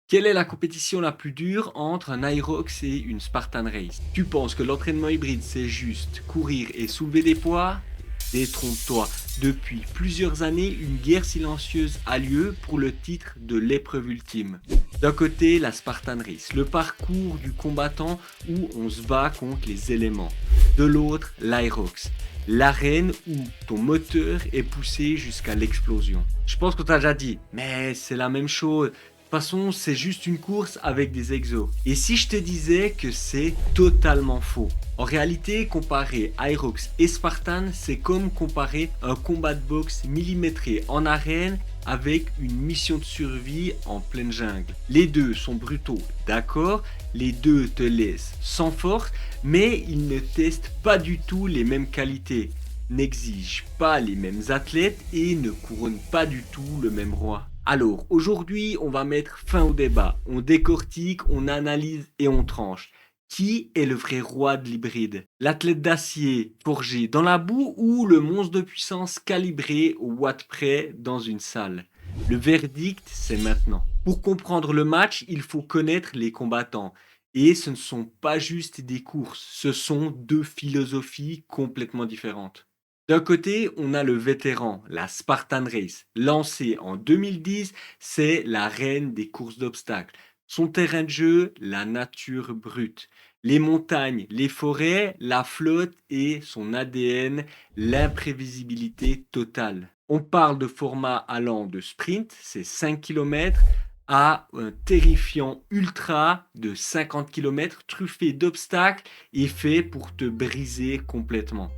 Quelle est la compétition la plus dure entre un Aerox et une Spartan Race? Tu penses que l'entraînement hybride, c'est juste courir et soulever des poids? Détrompe-toi. Depuis plusieurs années, une guerre silencieuse a lieu pour le titre de l'épreuve ultime. D'un côté, la Spartan Race, le parcours du combattant où on se bat contre les éléments. De l'autre, l'Aerox, l'arène où ton moteur est poussé jusqu'à l'explosion. Je pense qu'on t'a déjà dit, mais c'est la même chose. De toute façon, c'est juste une course avec des exos. Et si je te disais que c'est totalement faux? En réalité, comparer Aerox et Spartan, c'est comme comparer un combat de boxe millimétré en arène avec une mission de survie en pleine jungle. Les deux sont brutaux, d'accord, les deux te laissent sans force, mais ils ne testent pas du tout les mêmes qualités, n'exigent pas les mêmes athlètes et ne couronnent pas du tout le même roi. Alors, aujourd'hui, on va mettre fin au débat. On décortique, on analyse et on tranche. Qui est le vrai roi de l'hybride? L'athlète d'acier forgé dans la boue ou le monstre de puissance calibré au watt près dans une salle? Le verdict, c'est maintenant. Pour comprendre le match, il faut connaître les combattants. Et ce ne sont pas juste des courses, ce sont deux philosophies complètement différentes. D'un côté, on a le vétéran, la Spartan Race. Lancée en 2010, c'est la reine des courses d'obstacles. Son terrain de jeu, la nature brute. Les montagnes, les forêts, la flotte et son ADN, l'imprévisibilité totale. On parle de format allant de sprint, c'est 5 km, à un terrifiant ultra de 50 km truffé d'obstacles et fait pour te briser complètement.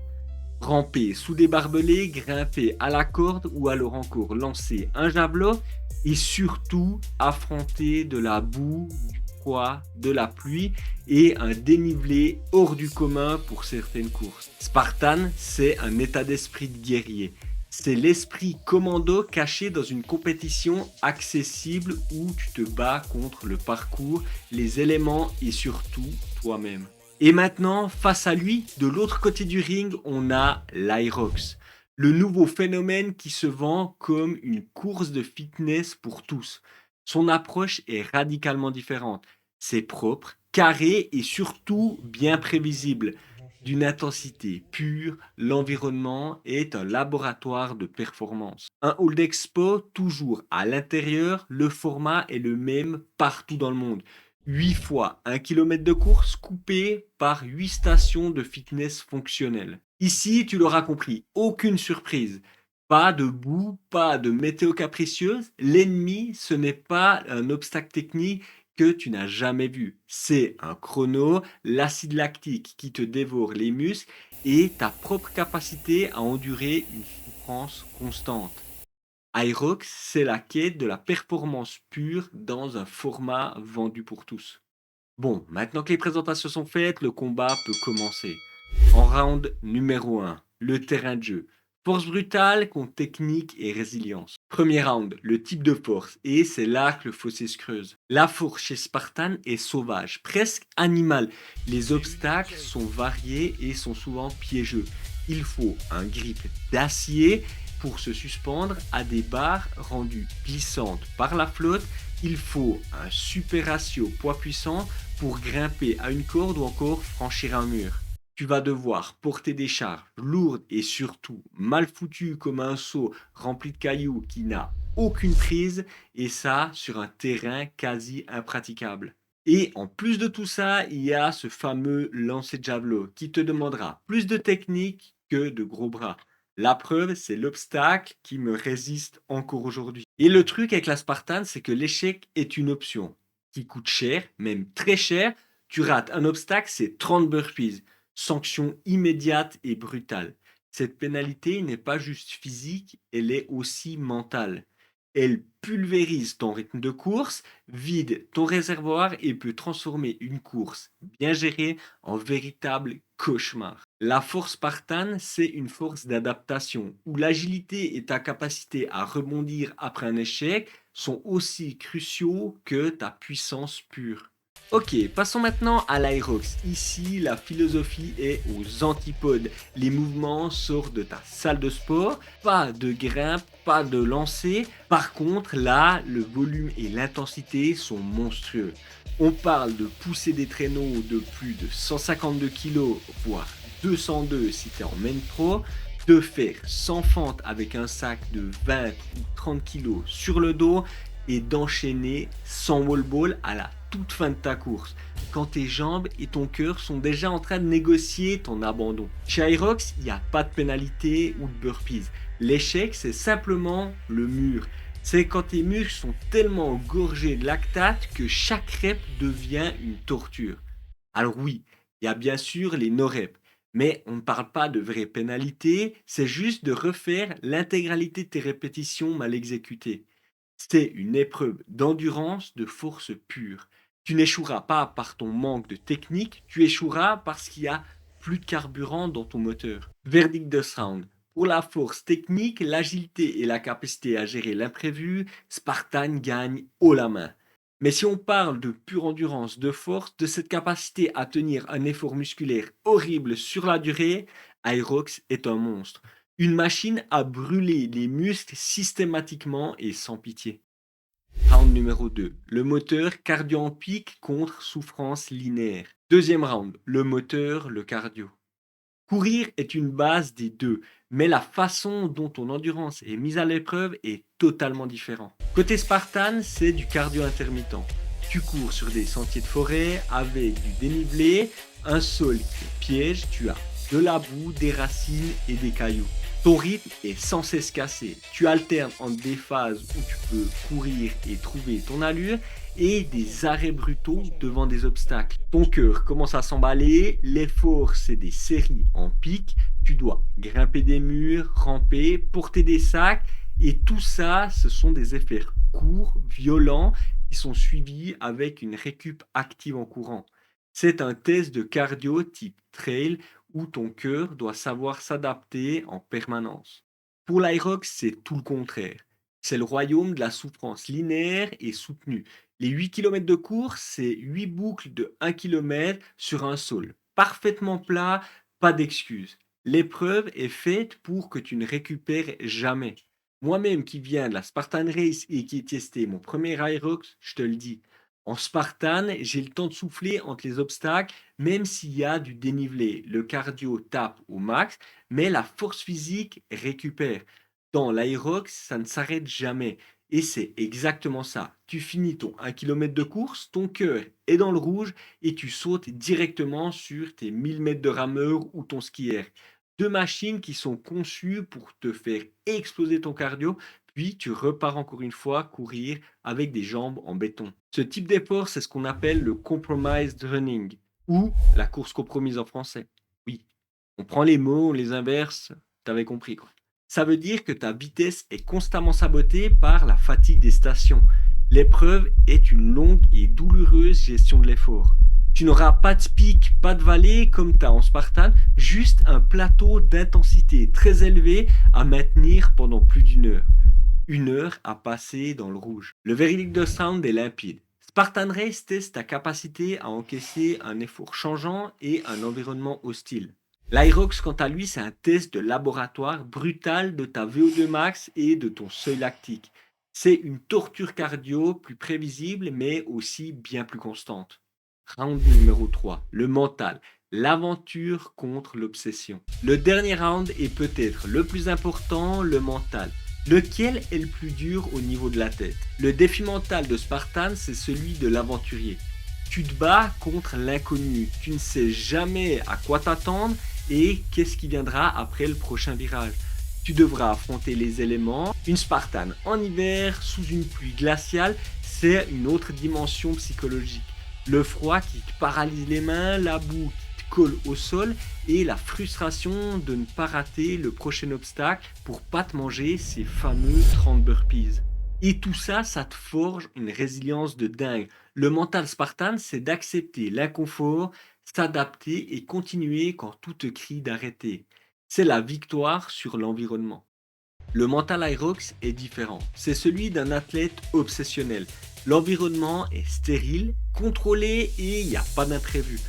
Ramper sous des barbelés, grimper à la corde ou alors encore lancer un javelot et surtout affronter de la boue, du froid, de la pluie et un dénivelé hors du commun pour certaines courses. Spartan, c'est un état d'esprit de guerrier. C'est l'esprit commando caché dans une compétition accessible où tu te bats contre le parcours, les éléments et surtout toi-même. Et maintenant, face à lui, de l'autre côté du ring, on a l'Irox, le nouveau phénomène qui se vend comme une course de fitness pour tous. Son approche est radicalement différente. C'est propre, carré et surtout bien prévisible. D'une intensité pure, l'environnement est un laboratoire de performance. Un hall d'expo, toujours à l'intérieur, le format est le même partout dans le monde. 8 fois 1 km de course coupé par 8 stations de fitness fonctionnelles. Ici, tu l'auras compris, aucune surprise. Pas de boue, pas de météo capricieuse. L'ennemi, ce n'est pas un obstacle technique que tu n'as jamais vu. C'est un chrono, l'acide lactique qui te dévore les muscles et ta propre capacité à endurer une souffrance constante. Aerox, c'est la quête de la performance pure dans un format vendu pour tous. Bon, maintenant que les présentations sont faites, le combat peut commencer. En round numéro 1, le terrain de jeu. Force brutale contre technique et résilience. Premier round, le type de force, et c'est là que le fossé se creuse. La force chez Spartan est sauvage, presque animale. Les obstacles sont variés et sont souvent piégeux. Il faut un grip d'acier pour se suspendre à des barres rendues glissantes par la flotte. Il faut un super ratio poids-puissant pour grimper à une corde ou encore franchir un mur. Tu vas devoir porter des charges lourdes et surtout mal foutues comme un seau rempli de cailloux qui n'a aucune prise et ça sur un terrain quasi impraticable. Et en plus de tout ça, il y a ce fameux lancer de javelot qui te demandera plus de technique que de gros bras. La preuve, c'est l'obstacle qui me résiste encore aujourd'hui. Et le truc avec la Spartan, c'est que l'échec est une option qui coûte cher, même très cher. Tu rates un obstacle, c'est 30 burpees. Sanction immédiate et brutale. Cette pénalité n'est pas juste physique, elle est aussi mentale. Elle pulvérise ton rythme de course, vide ton réservoir et peut transformer une course bien gérée en véritable cauchemar. La force Spartan, c'est une force d'adaptation où l'agilité et ta capacité à rebondir après un échec sont aussi cruciaux que ta puissance pure. Ok, passons maintenant à l'Aerox. Ici, la philosophie est aux antipodes. Les mouvements sortent de ta salle de sport, pas de grimpe, pas de lancer. Par contre, là, le volume et l'intensité sont monstrueux. On parle de pousser des traîneaux de plus de 152 kg, voire 202 si tu es en main pro, de faire 100 fentes avec un sac de 20 ou 30 kg sur le dos et d'enchaîner 100 wall ball à la toute fin de ta course, quand tes jambes et ton cœur sont déjà en train de négocier ton abandon. Chez Irox, il n'y a pas de pénalité ou de burpees. L'échec, c'est simplement le mur. C'est quand tes muscles sont tellement gorgés de lactate que chaque rep devient une torture. Alors oui, il y a bien sûr les no-reps, mais on ne parle pas de vraies pénalités, c'est juste de refaire l'intégralité de tes répétitions mal exécutées. C'est une épreuve d'endurance, de force pure. Tu n'échoueras pas par ton manque de technique, tu échoueras parce qu'il y a plus de carburant dans ton moteur. Verdict de ce round. Pour la force technique, l'agilité et la capacité à gérer l'imprévu, Spartan gagne haut la main. Mais si on parle de pure endurance, de force, de cette capacité à tenir un effort musculaire horrible sur la durée, Aerox est un monstre. Une machine à brûler les muscles systématiquement et sans pitié. Round numéro 2. Le moteur cardio en pic contre souffrance linéaire. Deuxième round. Le moteur, le cardio. Courir est une base des deux, mais la façon dont ton endurance est mise à l'épreuve est totalement différente. Côté Spartan, c'est du cardio intermittent. Tu cours sur des sentiers de forêt avec du dénivelé, un sol qui est piège, tu as de la boue, des racines et des cailloux. Ton rythme est sans cesse cassé. Tu alternes entre des phases où tu peux courir et trouver ton allure et des arrêts brutaux devant des obstacles. Ton cœur commence à s'emballer, l'effort c'est des séries en pic, tu dois grimper des murs, ramper, porter des sacs et tout ça ce sont des effets courts, violents qui sont suivis avec une récup active en courant. C'est un test de cardio type trail où ton cœur doit savoir s'adapter en permanence. Pour l'Irox, c'est tout le contraire. C'est le royaume de la souffrance linéaire et soutenue. Les 8 km de course, c'est 8 boucles de 1 km sur un sol. Parfaitement plat, pas d'excuses. L'épreuve est faite pour que tu ne récupères jamais. Moi-même qui viens de la Spartan Race et qui ai testé mon premier Irox, je te le dis. En Spartan, j'ai le temps de souffler entre les obstacles, même s'il y a du dénivelé. Le cardio tape au max, mais la force physique récupère. Dans l'Aerox, ça ne s'arrête jamais. Et c'est exactement ça. Tu finis ton 1 km de course, ton cœur est dans le rouge et tu sautes directement sur tes 1000 mètres de rameur ou ton skieur. Deux machines qui sont conçues pour te faire exploser ton cardio, puis tu repars encore une fois courir avec des jambes en béton. Ce type d'effort, c'est ce qu'on appelle le compromised running ou la course compromise en français. Oui, on prend les mots, on les inverse, t'avais compris quoi. Ça veut dire que ta vitesse est constamment sabotée par la fatigue des stations. L'épreuve est une longue et douloureuse gestion de l'effort. Tu n'auras pas de pic, pas de vallée comme tu as en Spartan, juste un plateau d'intensité très élevé à maintenir pendant plus d'une heure. Une heure à passer dans le rouge. Le verdict de sound est limpide. Spartan Race teste ta capacité à encaisser un effort changeant et un environnement hostile. L'Irox, quant à lui, c'est un test de laboratoire brutal de ta VO2 max et de ton seuil lactique. C'est une torture cardio plus prévisible, mais aussi bien plus constante. Round numéro 3, le mental. L'aventure contre l'obsession. Le dernier round est peut-être le plus important, le mental. Lequel est le plus dur au niveau de la tête? Le défi mental de Spartan, c'est celui de l'aventurier. Tu te bats contre l'inconnu. Tu ne sais jamais à quoi t'attendre et qu'est-ce qui viendra après le prochain virage. Tu devras affronter les éléments. Une Spartan en hiver, sous une pluie glaciale, c'est une autre dimension psychologique. Le froid qui te paralyse les mains, la boue qui te colle au sol et la frustration de ne pas rater le prochain obstacle pour pas te manger ces fameux 30 burpees. Et tout ça, ça te forge une résilience de dingue. Le mental Spartan, c'est d'accepter l'inconfort, s'adapter et continuer quand tout te crie d'arrêter. C'est la victoire sur l'environnement. Le mental Irox est différent. C'est celui d'un athlète obsessionnel. L'environnement est stérile, contrôlé et il n'y a pas d'imprévu.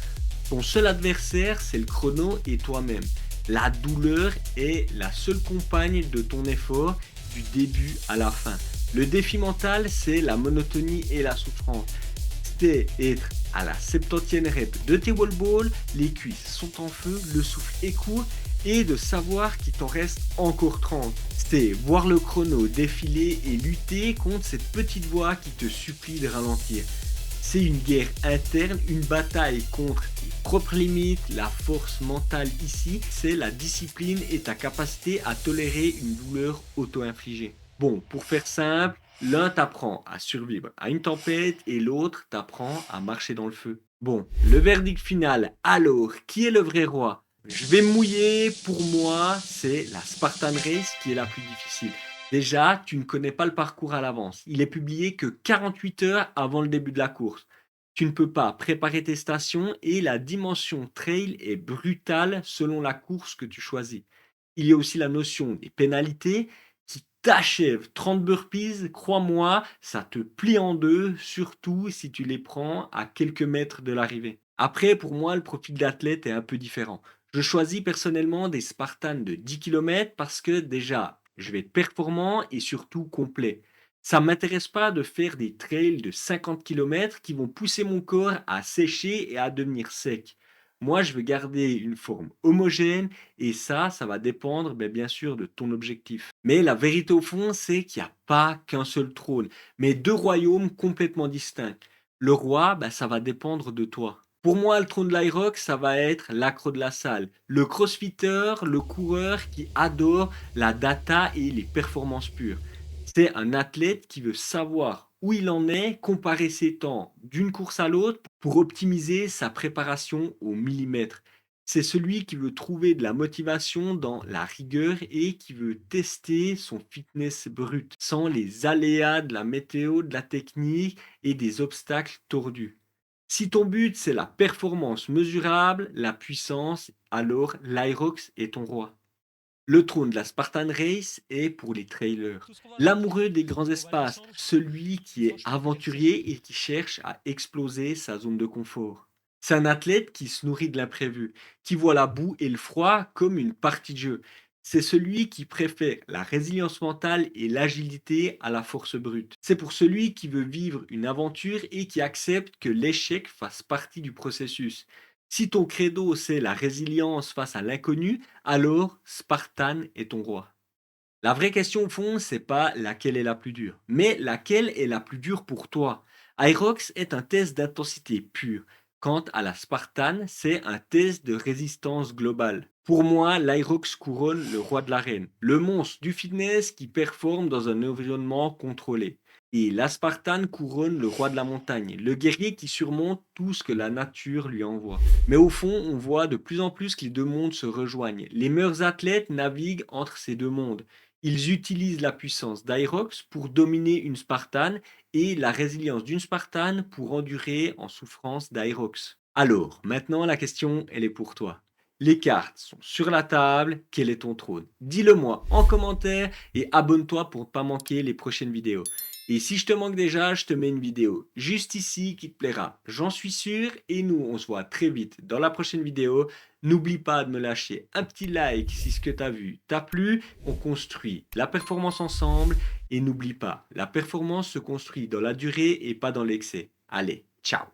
Ton seul adversaire, c'est le chrono et toi-même. La douleur est la seule compagne de ton effort du début à la fin. Le défi mental, c'est la monotonie et la souffrance. C'est être à la 70e rep de tes wall balls, les cuisses sont en feu, le souffle est court et de savoir qu'il t'en reste encore 30. C'est voir le chrono défiler et lutter contre cette petite voix qui te supplie de ralentir. C'est une guerre interne, une bataille contre tes propres limites. La force mentale ici, c'est la discipline et ta capacité à tolérer une douleur auto-infligée. Bon, pour faire simple, l'un t'apprend à survivre à une tempête et l'autre t'apprend à marcher dans le feu. Bon, le verdict final, alors, qui est le vrai roi? Je vais me mouiller, pour moi, c'est la Spartan Race qui est la plus difficile. Déjà, tu ne connais pas le parcours à l'avance. Il est publié que 48 heures avant le début de la course. Tu ne peux pas préparer tes stations et la dimension trail est brutale selon la course que tu choisis. Il y a aussi la notion des pénalités qui t'achèvent. 30 burpees, crois-moi, ça te plie en deux, surtout si tu les prends à quelques mètres de l'arrivée. Après, pour moi, le profil d'athlète est un peu différent. Je choisis personnellement des Spartans de 10 km parce que déjà, je vais être performant et surtout complet. Ça ne m'intéresse pas de faire des trails de 50 km qui vont pousser mon corps à sécher et à devenir sec. Moi, je veux garder une forme homogène et ça va dépendre bien sûr de ton objectif. Mais la vérité au fond, c'est qu'il n'y a pas qu'un seul trône, mais deux royaumes complètement distincts. Le roi, ça va dépendre de toi. Pour moi, le trône de l'Irox, ça va être l'accro de la salle, le crossfitter, le coureur qui adore la data et les performances pures. C'est un athlète qui veut savoir où il en est, comparer ses temps d'une course à l'autre pour optimiser sa préparation au millimètre. C'est celui qui veut trouver de la motivation dans la rigueur et qui veut tester son fitness brut, sans les aléas de la météo, de la technique et des obstacles tordus. Si ton but c'est la performance mesurable, la puissance, alors l'Irox est ton roi. Le trône de la Spartan Race est pour les trailers. L'amoureux des grands espaces, celui qui est aventurier et qui cherche à exploser sa zone de confort. C'est un athlète qui se nourrit de l'imprévu, qui voit la boue et le froid comme une partie de jeu. C'est celui qui préfère la résilience mentale et l'agilité à la force brute. C'est pour celui qui veut vivre une aventure et qui accepte que l'échec fasse partie du processus. Si ton credo c'est la résilience face à l'inconnu, alors Spartan est ton roi. La vraie question au fond, c'est pas laquelle est la plus dure, mais laquelle est la plus dure pour toi. Irox est un test d'intensité pure. Quant à la Spartan, c'est un test de résistance globale. Pour moi, l'Irox couronne le roi de l'arène, le monstre du fitness qui performe dans un environnement contrôlé. Et la Spartan couronne le roi de la montagne, le guerrier qui surmonte tout ce que la nature lui envoie. Mais au fond, on voit de plus en plus que les deux mondes se rejoignent. Les meilleurs athlètes naviguent entre ces deux mondes. Ils utilisent la puissance d'Irox pour dominer une Spartane et la résilience d'une Spartane pour endurer en souffrance d'Irox. Alors, maintenant la question, elle est pour toi. Les cartes sont sur la table, quel est ton trône? Dis-le moi en commentaire et abonne-toi pour ne pas manquer les prochaines vidéos. Et si je te manque déjà, je te mets une vidéo juste ici qui te plaira. J'en suis sûr et nous on se voit très vite dans la prochaine vidéo. N'oublie pas de me lâcher un petit like si ce que tu as vu t'a plu. On construit la performance ensemble et n'oublie pas, la performance se construit dans la durée et pas dans l'excès. Allez, ciao!